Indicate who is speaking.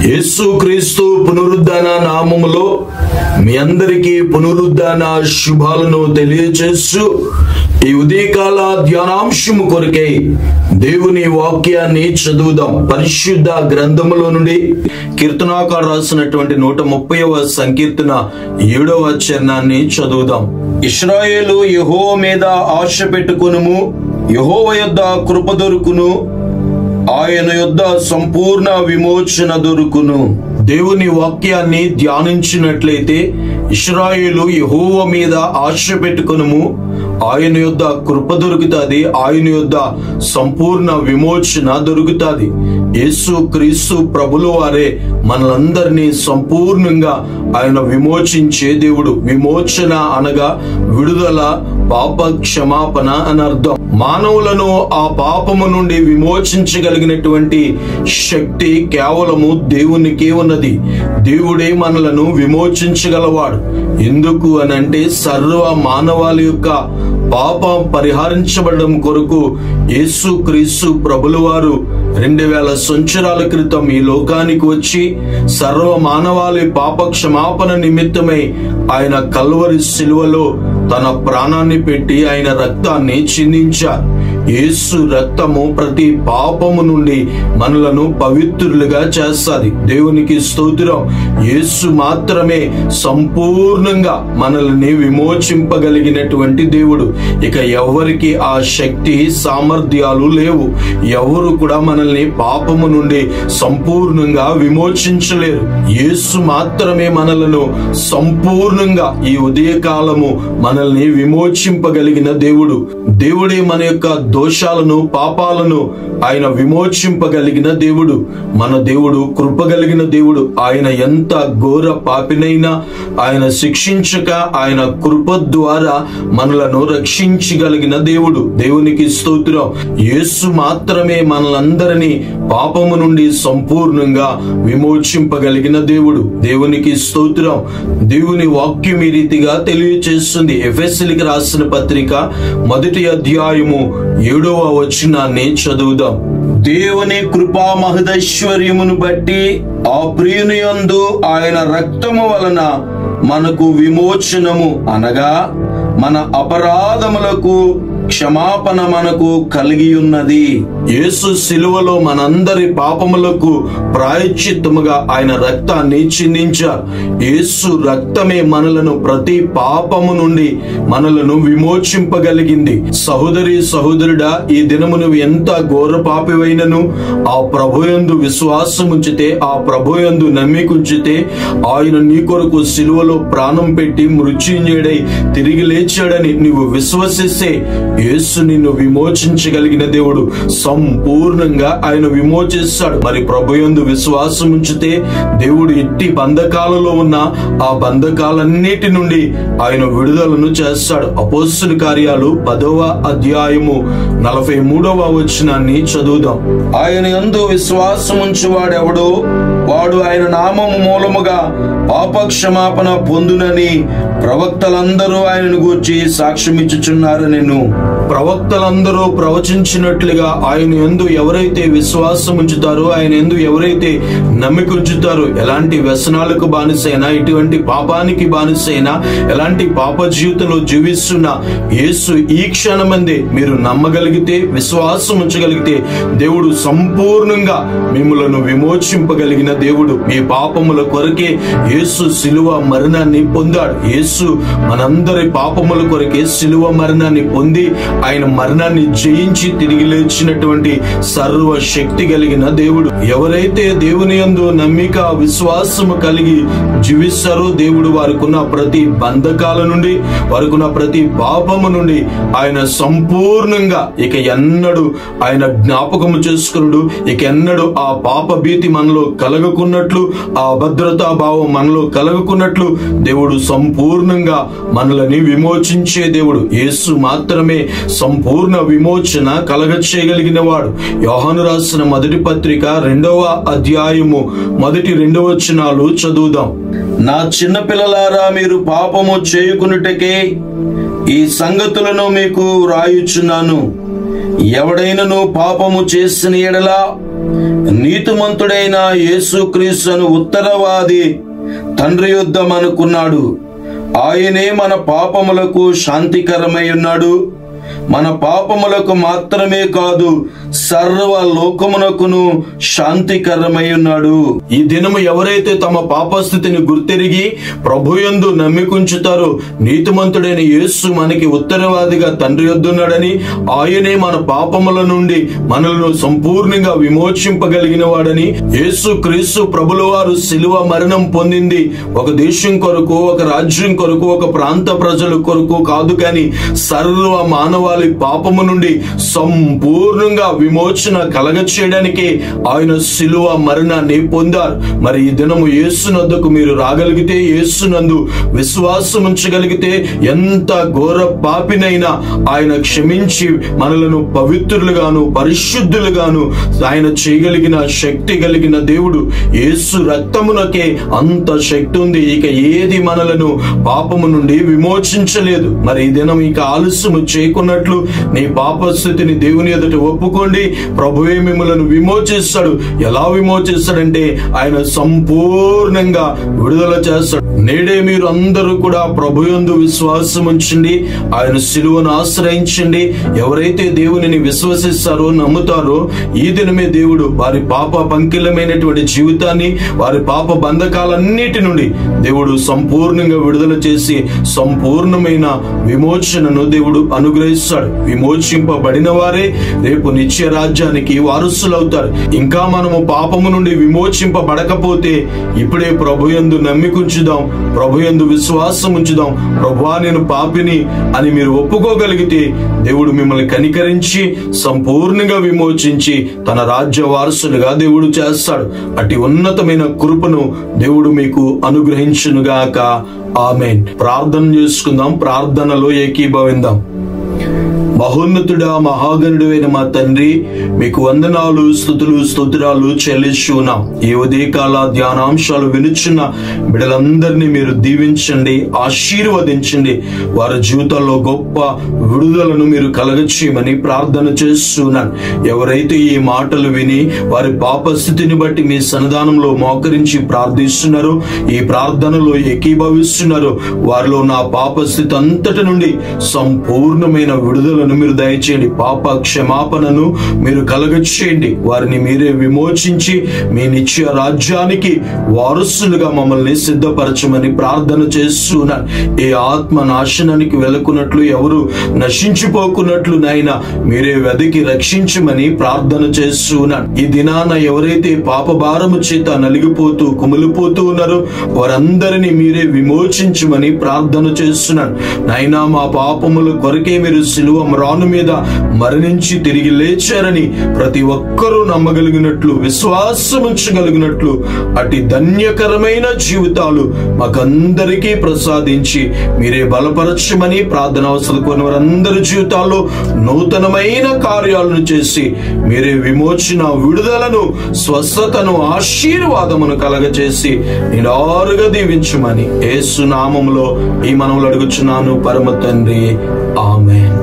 Speaker 1: యేసుక్రీస్తు పునరుద్ధాన నామములో మీ అందరికీ పునరుద్ధాన శుభాలను తెలియజేస్తూ ఈ ఉదయకాల ధ్యానాంశము కొరకై దేవుని వాక్యాన్ని చదువుదాం. పరిశుద్ధ గ్రంథములో నుండి కీర్తనాకారు రాసినటువంటి 130వ సంకీర్తన 7వ చరణాన్ని చదువుదాం. ఇశ్రాయేలు యెహోవా మీద ఆశ పెట్టుకొనుము, యెహోవా యొద్ద కృప దొరుకును, ఆయన యొద్ద సంపూర్ణ విమోచన దొరుకును. దేవుని వాక్యాన్ని ధ్యానించినట్లయితే ఇశ్రాయేలు యెహోవా మీద ఆశ పెట్టుకొనుము, ఆయన యొద్ద కృప దొరుకుతుంది, ఆయన యొద్ద సంపూర్ణ విమోచన దొరుకుతుంది. యేసుక్రీస్తు ప్రభుల వారే మనలందరినీ సంపూర్ణంగా ఆయన విమోచించే దేవుడు. విమోచన అనగా విడుదల, పాప క్షమాపణ అని అర్థం. మానవులను ఆ పాపము నుండి విమోచించగలిగినటువంటి శక్తి కేవలము దేవునికే ఉన్నది. దేవుడే మనలను విమోచించగలవాడు. ఎందుకు అనంటే సర్వ మానవాళి యొక్క పాపం పరిహరించబడడం కొరకు యేసుక్రీస్తు ప్రభుల వారు 2000 సంవత్సరాల క్రితం ఈ లోకానికి వచ్చి సర్వ మానవాళి పాప క్షమాపణ నిమిత్తమై ఆయన కల్వరి శిలువలో తన ప్రాణాన్ని పెట్టి ఆయన రక్తాన్ని చిందించారు. యేసు రక్తము ప్రతి పాపము నుండి మనలను పవిత్రులుగా చేస్తుంది. దేవునికి స్తోత్రం. యేసు మాత్రమే సంపూర్ణంగా మనల్ని విమోచింపగలిగినటువంటి దేవుడు. ఇక ఎవరికి ఆ శక్తి సామర్థ్యాలు లేవు. ఎవరు కూడా మనల్ని పాపము నుండి సంపూర్ణంగా విమోచించలేరు. యేసు మాత్రమే మనలను సంపూర్ణంగా ఈ ఉదయకాలము మనల్ని విమోచింపగలిగిన దేవుడు. దేవుడే మన యొక్క దోషాలను, పాపాలను ఆయన విమోచింపగలిగిన దేవుడు. మన దేవుడు కృపగలిగిన దేవుడు. ఆయన ఎంత ఘోర పాపినైనా ఆయన శిక్షించక ఆయన కృప ద్వారా మనలను రక్షించగలిగిన దేవుడు. దేవునికి స్తోత్రం. యేసు మాత్రమే మనలందరినీ పాపము నుండి సంపూర్ణంగా విమోచింపగలిగిన దేవుడు. దేవునికి స్తోత్రం. దేవుని వాక్యం ఈ రీతిగా తెలియజేస్తుంది. ఎఫెసీయులకు రాసిన పత్రిక 1వ అధ్యాయము 7వ వచనాన్ని చదువుదాం. దేవుని కృపా మహదైశ్వర్యమును బట్టి ఆ ప్రియుని యందు ఆయన రక్తము వలన మనకు విమోచనము అనగా మన అపరాధములకు క్షమాపణ మనకు కలిగి ఉన్నది. యేసు శిలువలో మనందరి పాపములకు ప్రాయశ్చిత్తముగా ఆయన రక్తాన్ని చిందించారు. యేసు రక్తమే మనలను ప్రతి పాపము నుండి మనలను విమోచింపగలిగింది. సహోదరి సహోదరుడా, ఈ దినము నువ్వు ఎంత ఘోర పాపివైనను ఆ ప్రభుయందు విశ్వాసం ఉంచితే, ఆ ప్రభుయందు నమ్మికుంచితే, ఆయన నీ కొరకు శిలువలో ప్రాణం పెట్టి మృత్యుంజయుడై తిరిగి లేచాడని నువ్వు విశ్వసిస్తే యేసు నిన్ను విమోచించగలిగిన దేవుడు. సంపూర్ణంగా ఆయన విమోచిస్తాడు. మరి ప్రభుయందు విశ్వాసం ఉంచితే దేవుడు ఎట్టి బంధకాలలో ఉన్న ఆ బంధకాలన్నిటి నుండి ఆయన విడుదలను చేస్తాడు. అపోస్తలుల కార్యాలు 10వ అధ్యాయము 43వ వచనాన్ని చదువుదాం. ఆయన యందు విశ్వాసం ఉంచువాడెవడో వాడు ఆయన నామము మూలముగా పాప క్షమాపణ పొందునని ప్రవక్తలందరూ ఆయనను గూర్చి సాక్ష్యమిచ్చుచున్నారు. నేను ప్రవక్తలందరూ ప్రవచించినట్లుగా ఆయన యందు ఎవరైతే విశ్వాసం ఉంచుతారో, ఆయన యందు ఎవరైతే నమ్మిక ఉంచుతారో, ఎలాంటి వ్యసనాలకు బానిసైనా, ఇటువంటి పాపానికి బానిసైనా, ఎలాంటి పాప జీవితంలో జీవిస్తున్నా యేసు ఈ క్షణమందే మీరు నమ్మగలిగితే, విశ్వాసం ఉంచగలిగితే దేవుడు సంపూర్ణంగా మిమ్మలను విమోచింపగలిగిన దేవుడు. మీ పాపముల కొరకే యేసు శిలువ మరణాన్ని పొందాడు. యేసు మనందరి పాపముల కొరకే శిలువ మరణాన్ని పొంది ఆయన మరణాన్ని జయించి తిరిగి లేచినటువంటి సర్వ శక్తి కలిగిన దేవుడు. ఎవరైతే దేవుని యందు నమ్మిక విశ్వాసము కలిగి జీవిస్తారో దేవుడు వారికున్న ప్రతి బంధకాల నుండి, వారికున్న ప్రతి పాపము నుండి ఆయన సంపూర్ణంగా ఇక ఎన్నడూ ఆయన జ్ఞాపకము చేసుకున్నాడు. ఇక ఎన్నడూ ఆ పాప భీతి మనలో కలగకున్నట్లు, ఆ అభద్రతా భావం మనలో కలగకున్నట్లు దేవుడు సంపూర్ణంగా మనల్ని విమోచించే దేవుడు. యేసు మాత్రమే సంపూర్ణ విమోచన కలగచేయగలిగిన వాడు. యోహాను రాసిన 1వ పత్రిక 2వ అధ్యాయము 1-2 వచనాలు చదువుదాం. నా చిన్న పిల్లలారా, మీరు పాపము చేయకున్నటకే ఈ సంగతులను మీకు వ్రాయుచున్నాను. ఎవడైనను పాపము చేసిన ఎడల నీతిమంతుడైన యేసుక్రీస్తును ఉత్తరవాది తండ్రి యొద్దమనుకున్నాడు. ఆయనే మన పాపములకు శాంతికరమై ఉన్నాడు. మన పాపములకు మాత్రమే కాదు, సర్వ లోకమునకును శాంతికరమై ఉన్నాడు. ఈ దినము ఎవరైతే తమ పాపస్థితిని గుర్తెరిగి ప్రభుయందు నమ్మికుంచుతారో, నీతిమంతుడైన యేసు మనకి ఉత్తరవాదిగా తండ్రి యొద్దున్నాడని, ఆయనే మన పాపముల నుండి మనలను సంపూర్ణంగా విమోచింపగలిగిన వాడని, యేసు క్రీస్తు ప్రభుల వారు శిలువ మరణం పొందింది ఒక దేశం కొరకు, ఒక రాజ్యం కొరకు, ఒక ప్రాంత ప్రజల కొరకు కాదు, కానీ సర్వ మానవాళి పాపము నుండి సంపూర్ణంగా విమోచన కలగచేయడానికి ఆయన శిలువ మరణాన్ని పొందారు. మరి ఈ దినము యేసునందుకు మీరు రాగలిగితే, యేసునందు విశ్వాసం ఉంచగలిగితే, ఎంత ఘోర పాపినైనా ఆయన క్షమించి మనలను పవిత్రులుగాను పరిశుద్ధులుగాను ఆయన చేయగలిగిన శక్తి కలిగిన దేవుడు. యేసు రక్తమునకే అంత శక్తి ఉంది. ఇక ఏది మనలను పాపము నుండి విమోచించలేదు. మరి ఈ దినం ఇక ఆలస్యము చేయకున్నట్లు నీ పాపస్థితిని దేవుని ఎదుట ఒప్పుకోండి. ప్రభువే మిమ్మలను విమోచిస్తాడు. ఎలా విమోచిస్తాడంటే ఆయన సంపూర్ణంగా విడుదల చేస్తాడు. నేడే మీరు అందరూ కూడా ప్రభుయందు విశ్వాసం ఉంచండి, ఆయన శిలువను ఆశ్రయించండి. ఎవరైతే దేవునిని విశ్వసిస్తారో, నమ్ముతారో, ఈ దినమే దేవుడు వారి పాప పంకిలమైనటువంటి జీవితాన్ని, వారి పాప బంధకాలన్నిటి నుండి దేవుడు సంపూర్ణంగా విడుదల చేసి సంపూర్ణమైన విమోచనను దేవుడు అనుగ్రహిస్తాడు. విమోచింపబడిన వారే రేపు నిత్య రాజ్యానికి వారసులవుతారు. ఇంకా మనము పాపము నుండి విమోచింపబడకపోతే ఇప్పుడే ప్రభుయందు నమ్మికుంచుదాం, ప్రభుయందు విశ్వాసం ఉంచుదాం. ప్రభువా నేను పాపిని అని మీరు ఒప్పుకోగలిగితే దేవుడు మిమ్మల్ని కనికరించి సంపూర్ణంగా విమోచించి తన రాజ్య వారసులుగా దేవుడు చేస్తాడు. అట్టి ఉన్నతమైన కృపను దేవుడు మీకు అనుగ్రహించునుగాక. ఆమేన్. ప్రార్థన చేసుకుందాం. ప్రార్థనలో ఏకీభవిందాం. మహోన్నతుడా, మహాగణుడైన మా తండ్రి, మీకు వందనాలు, స్తుతులు, స్తోత్రాలు చెల్లిస్తున్నాం. ఈ ఉదయకాల ధ్యానాంశాలు వినుచున్న బిడ్డలందరినీ మీరు దీవించండి, ఆశీర్వదించండి. వారి జీవితాల్లో గొప్ప విడుదలను మీరు కలగచేయమని ప్రార్థన చేస్తున్నాను. ఎవరైతే ఈ మాటలు విని వారి పాప స్థితిని బట్టి మీ సన్నిధానంలో మోకరించి ప్రార్థిస్తున్నారో, ఈ ప్రార్థనలో ఏకీభవిస్తున్నారో, వారిలో నా పాప స్థితి అంతటి నుండి సంపూర్ణమైన విడుదల మీరు దయచేయండి. పాప క్షమాపణను మీరు కలగచేయండి. వారిని మీరే విమోచించి మీ నిత్య రాజ్యానికి వారసులుగా మమ్మల్ని సిద్ధపరచమని ప్రార్థన చేస్తున్నాను. ఏ ఆత్మ నాశనానికి వెళకున్నట్లు, ఎవరు నశించిపోకున్నట్లు నాయన మీరే వెదకి రక్షించమని ప్రార్థన చేస్తున్నాను. ఈ దినాన ఎవరైతే పాప భారము చేత నలిగిపోతూ కుమిలిపోతూ ఉన్నారో వారందరినీ మీరే విమోచించమని ప్రార్థన చేస్తున్నాను. నాయనా, మా పాపముల కొరకే మీరు శిలువ రాను మీద మరణించి తిరిగి లేచారని ప్రతి ఒక్కరూ నమ్మగలిగినట్లు, విశ్వాసం ఉంచగలిగినట్లు అతి ధన్యకరమైన జీవితాలు మాకందరికీ ప్రసాదించి మీరే బలపరచమని ప్రార్థన అవసరం కొన్ని వారందరి జీవితాల్లో నూతనమైన కార్యాలను చేసి మీరే విమోచన, విడుదలను, స్వస్థతను, ఆశీర్వాదమును కలగచేసి నిండారుగా దీవించమని యేసు నామములో ఈ మనవులు అడుగుచున్నాను పరమ తండ్రి. ఆమేన్.